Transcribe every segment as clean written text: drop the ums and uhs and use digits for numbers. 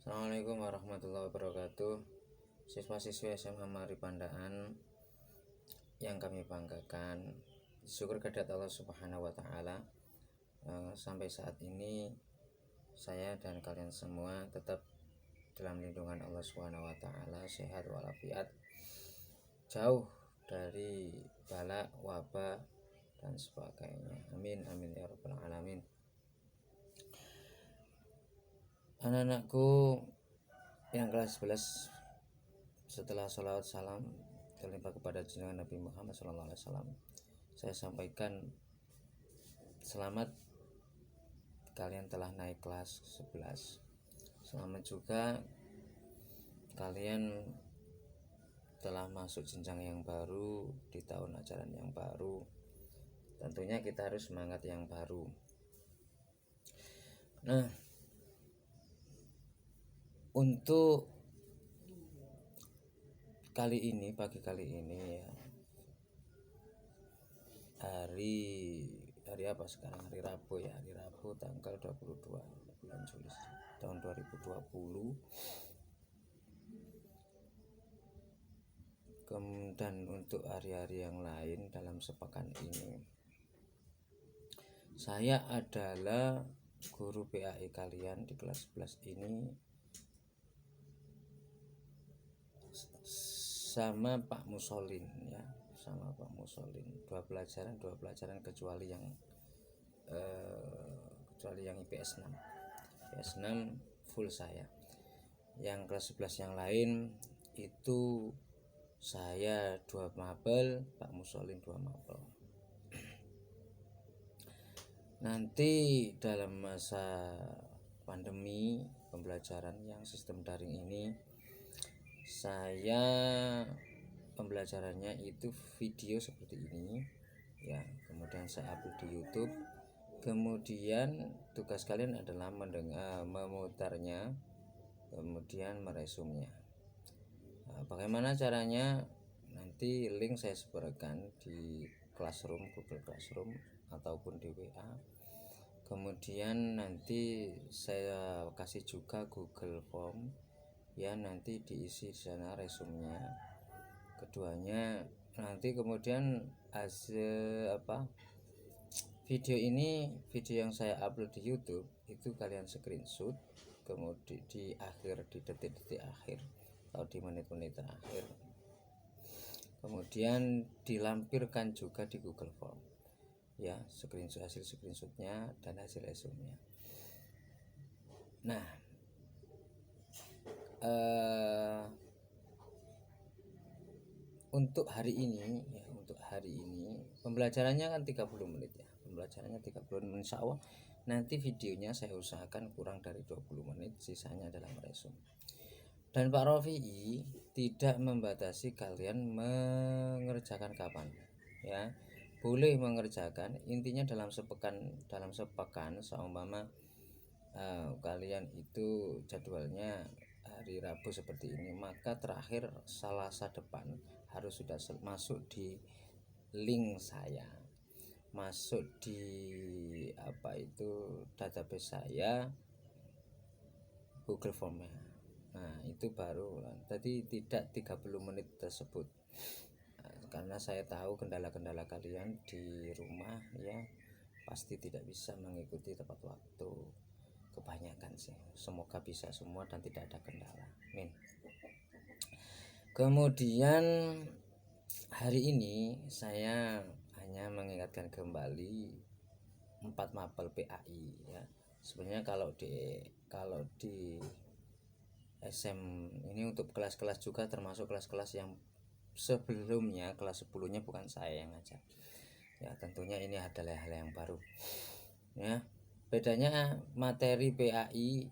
Assalamualaikum warahmatullahi wabarakatuh. Siswa-siswi SMA Mari Pandaan yang kami banggakan, syukur kehadirat Allah Subhanahu wa Ta'ala. Sampai saat ini saya dan kalian semua tetap dalam lindungan Allah Subhanahu wa Ta'ala, sehat walafiat, jauh dari bala, wabah dan sebagainya. Amin amin ya rabbal alamin. Anak-anakku yang kelas 11, setelah sholawat salam terlimpah kepada junjungan Nabi Muhammad SAW, saya sampaikan selamat, kalian telah naik kelas 11. Selamat juga kalian telah masuk jenjang yang baru di tahun ajaran yang baru. Tentunya kita harus semangat yang baru. Nah, untuk pagi kali ini ya, hari apa sekarang? Hari Rabu ya, hari Rabu tanggal 22 bulan Juli tahun 2020. Dan untuk hari-hari yang lain dalam sepekan ini, saya adalah guru PAI kalian di kelas 11 ini sama Pak Musolin ya, sama Pak Musolin. Dua pelajaran kecuali yang IPS 6. IPS 6 full saya. Yang kelas 11 yang lain itu saya 2 mapel, Pak Musolin 2 mapel. Nanti dalam masa pandemi pembelajaran yang sistem daring ini, saya pembelajarannya itu video seperti ini ya, kemudian saya upload di YouTube. Kemudian tugas kalian adalah memutarnya, kemudian meresumnya. Bagaimana caranya? Nanti link saya sebarkan di Classroom, Google Classroom ataupun di WA. Kemudian nanti saya kasih juga Google Form ya, nanti diisi di sana resumnya. Keduanya nanti kemudian hasil video yang saya upload di YouTube itu kalian screenshot, kemudian di detik-detik akhir atau di menit-menit terakhir, kemudian dilampirkan juga di Google Form ya, hasil screenshotnya dan hasil resumnya. Nah, untuk hari ini pembelajarannya kan 30 menit ya. Pembelajarannya 30 menit, insya Allah nanti videonya saya usahakan kurang dari 20 menit, sisanya adalah meresum. Dan Pak Rofi'i tidak membatasi kalian mengerjakan kapan ya, boleh mengerjakan. Intinya dalam sepekan seumpama kalian itu jadwalnya hari Rabu seperti ini, maka terakhir Selasa depan harus sudah masuk di link saya, masuk di database saya, Google Form-nya. Nah, itu baru. Tadi tidak 30 menit tersebut. Karena saya tahu kendala-kendala kalian di rumah ya, pasti tidak bisa mengikuti tepat waktu. Kebanyakan sih. Semoga bisa semua dan tidak ada kendala. Amin. Kemudian hari ini saya hanya mengingatkan kembali 4 mapel PAI ya. Sebenarnya kalau di SM ini untuk kelas-kelas juga, termasuk kelas-kelas yang sebelumnya, kelas 10-nya bukan saya yang ngajar ya. Tentunya ini adalah hal yang baru ya. Bedanya materi PAI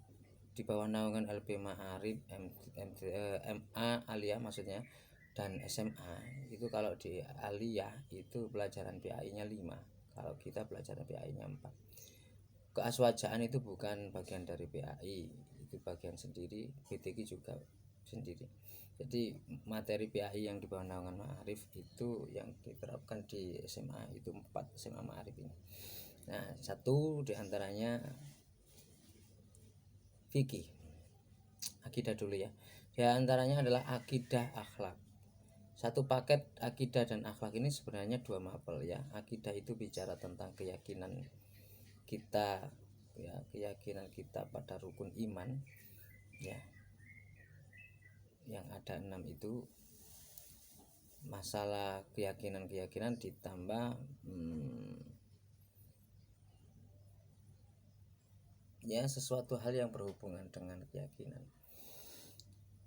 di bawah naungan LP Ma'arif, MA Aliyah maksudnya, dan SMA itu, kalau di Aliyah itu pelajaran PAI-nya 5, kalau kita pelajaran PAI-nya 4. Keaswajaan itu bukan bagian dari PAI, itu bagian sendiri. BTG juga sendiri. Jadi materi PAI yang di bawah naungan Ma'arif itu yang diterapkan di SMA itu 4 SMA Ma'arif ini. Nah, satu diantaranya fikih. akidah dulu ya. Di antaranya adalah akidah akhlak. Satu paket akidah dan akhlak ini sebenarnya dua mapel ya. Akidah itu bicara tentang keyakinan kita ya, keyakinan kita pada rukun iman ya. Yang ada 6 itu. Masalah keyakinan ditambah ya sesuatu hal yang berhubungan dengan keyakinan.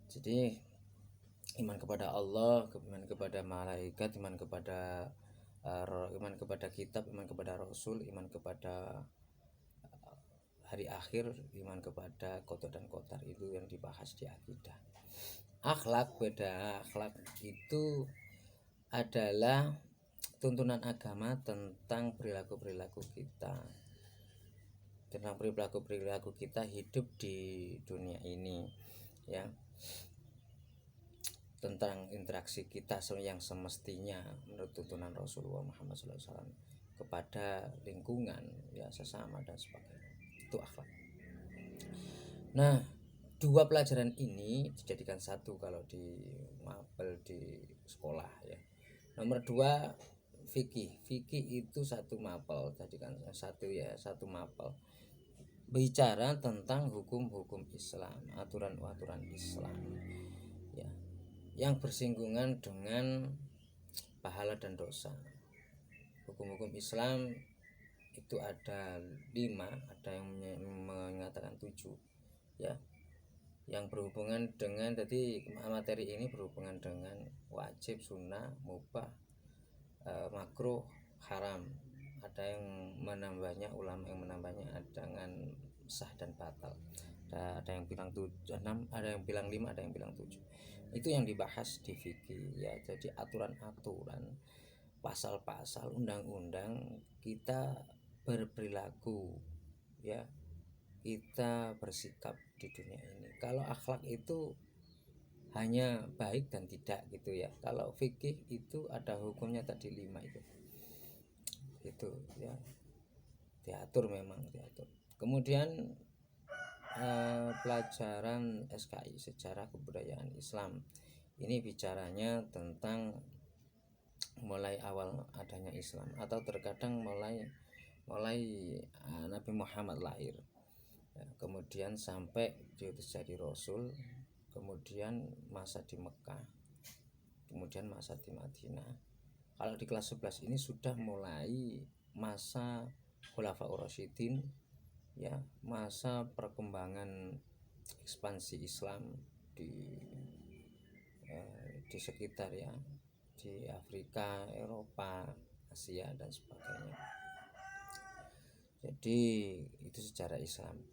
Jadi iman kepada Allah, iman kepada malaikat, iman kepada kitab, iman kepada rasul, iman kepada hari akhir, iman kepada qada dan qadar, itu yang dibahas di akidah. Akhlak beda. Akhlak itu adalah tuntunan agama tentang perilaku-perilaku kita, tentang perilaku kita hidup di dunia ini ya, tentang interaksi kita yang semestinya menurut tuntunan Rasulullah Muhammad SAW kepada lingkungan ya, sesama dan sebagainya. Itu akhlak. Nah, dua pelajaran ini dijadikan satu kalau di mapel di sekolah ya. Nomor 2 fikih. Fikih itu satu mapel, jadikan satu ya, satu mapel. Bicara tentang hukum-hukum Islam, aturan-aturan Islam ya, yang bersinggungan dengan pahala dan dosa. Hukum-hukum Islam itu ada 5, ada yang mengatakan 7 ya, yang berhubungan dengan, jadi materi ini berhubungan dengan wajib, sunnah, mubah, makruh, haram. Ada yang menambahnya, ulama yang menambahnya dengan sah dan batal. Ada yang bilang 6, ada yang bilang 5, ada yang bilang 7. Itu yang dibahas di fikih ya. Jadi aturan-aturan, pasal-pasal, undang-undang kita berperilaku ya, kita bersikap di dunia ini. Kalau akhlak itu hanya baik dan tidak gitu ya. Kalau fikih itu ada hukumnya tadi 5 itu ya, diatur, memang diatur. Kemudian pelajaran SKI, sejarah kebudayaan Islam, ini bicaranya tentang mulai awal adanya Islam, atau terkadang mulai Nabi Muhammad lahir ya, kemudian sampai diutus jadi Rasul, kemudian masa di Mekah, kemudian masa di Madinah. Kalau di kelas 11 ini sudah mulai masa Khulafaur Rasyidin ya, masa perkembangan ekspansi Islam di sekitar ya, di Afrika, Eropa, Asia dan sebagainya. Jadi itu sejarah Islam,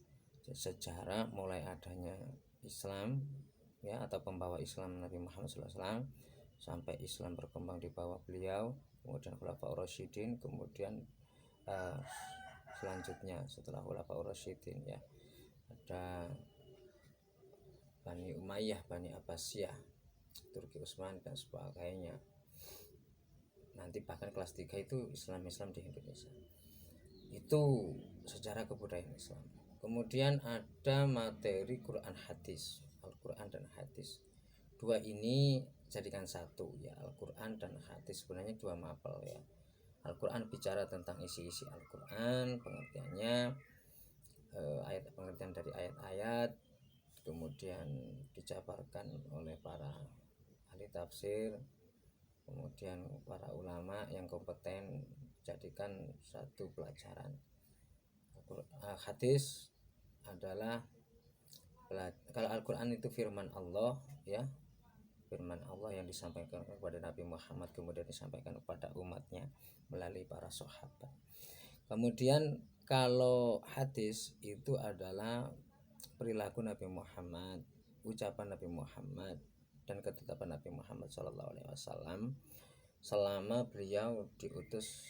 sejarah mulai adanya Islam ya, atau pembawa Islam Nabi Muhammad SAW, sampai Islam berkembang di bawah beliau, kemudian Khulafaur Rasyidin, kemudian selanjutnya setelah Khulafaur Rasyidin ya, ada Bani Umayyah, Bani Abbasiyah, Turki Utsmani dan sebagainya. Nanti bahkan kelas 3 itu Islam di Indonesia. Itu sejarah kebudayaan Islam. Kemudian ada materi Quran hadis, Al-Quran dan hadis. Dua ini jadikan satu ya, Al-Quran dan hadis, sebenarnya dua mapel ya. Al-Quran bicara tentang isi-isi Al-Quran, pengertiannya, pengertian dari ayat-ayat, kemudian dijabarkan oleh para ahli tafsir, kemudian para ulama yang kompeten, jadikan satu pelajaran. Hadis adalah, kalau Al-Quran itu firman Allah ya, firman Allah yang disampaikan kepada Nabi Muhammad, kemudian disampaikan kepada umatnya melalui para sahabat. Kemudian kalau hadis itu adalah perilaku Nabi Muhammad, ucapan Nabi Muhammad, dan ketetapan Nabi Muhammad SAW selama beliau diutus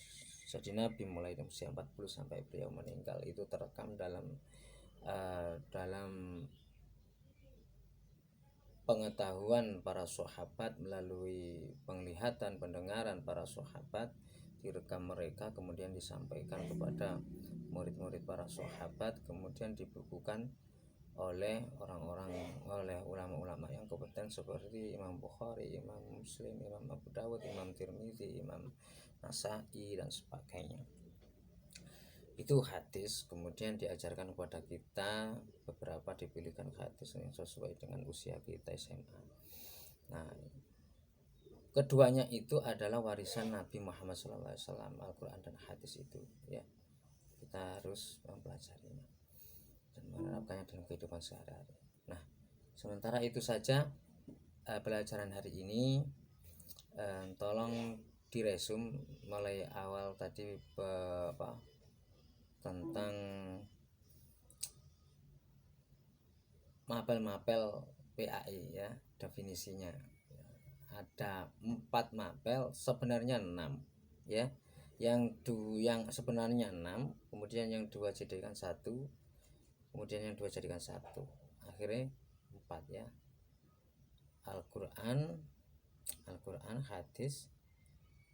jadi Nabi, mulai dari usia 40 sampai beliau meninggal. Itu terekam dalam pengetahuan para sahabat, melalui penglihatan, pendengaran para sahabat, direkam mereka, kemudian disampaikan kepada murid-murid para sahabat, kemudian dibukukan oleh oleh ulama-ulama yang kompeten seperti Imam Bukhari, Imam Muslim, Imam Abu Dawud, Imam Tirmizi, Imam Nasai dan sebagainya. Itu hadis. Kemudian diajarkan kepada kita beberapa dipilihkan hadis yang sesuai dengan usia kita SMA. Nah, keduanya itu adalah warisan Nabi Muhammad SAW, Al-Quran dan hadis itu ya. Kita harus mempelajarinya dan menerapkannya dalam kehidupan sehari-hari. Nah, sementara itu saja pelajaran hari ini. Tolong diresum mulai awal tadi tentang mapel-mapel PAI ya, definisinya. Ada 4 mapel, sebenarnya 6 ya. Yang sebenarnya 6, kemudian yang 2 jadikan 1, kemudian yang 2 jadikan 1, akhirnya 4 ya. Al-Quran, hadis,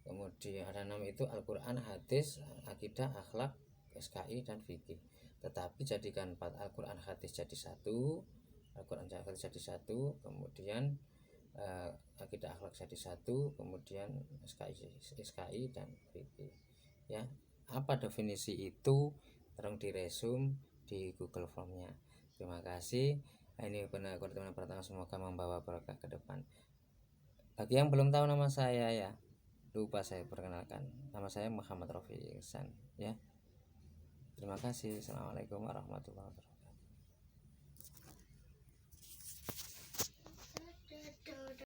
kemudian ada 6 itu Al-Quran, hadis, akidah, akhlak, SKI dan fikih. Tetapi jadikan 4, Al-Quran, hadis jadi 1, Al-Quran, hadis jadi 1, kemudian akidah, akhlak jadi 1, kemudian SKI dan fikih ya. Apa definisi itu? Tolong diresum di Google Formnya. Terima kasih. Ini benar teman pertama, semoga membawa berkah ke depan. Bagi yang belum tahu nama saya ya, lupa saya perkenalkan. Nama saya Muhammad Rofi Ihsan ya. Terima kasih. Assalamualaikum warahmatullahi wabarakatuh.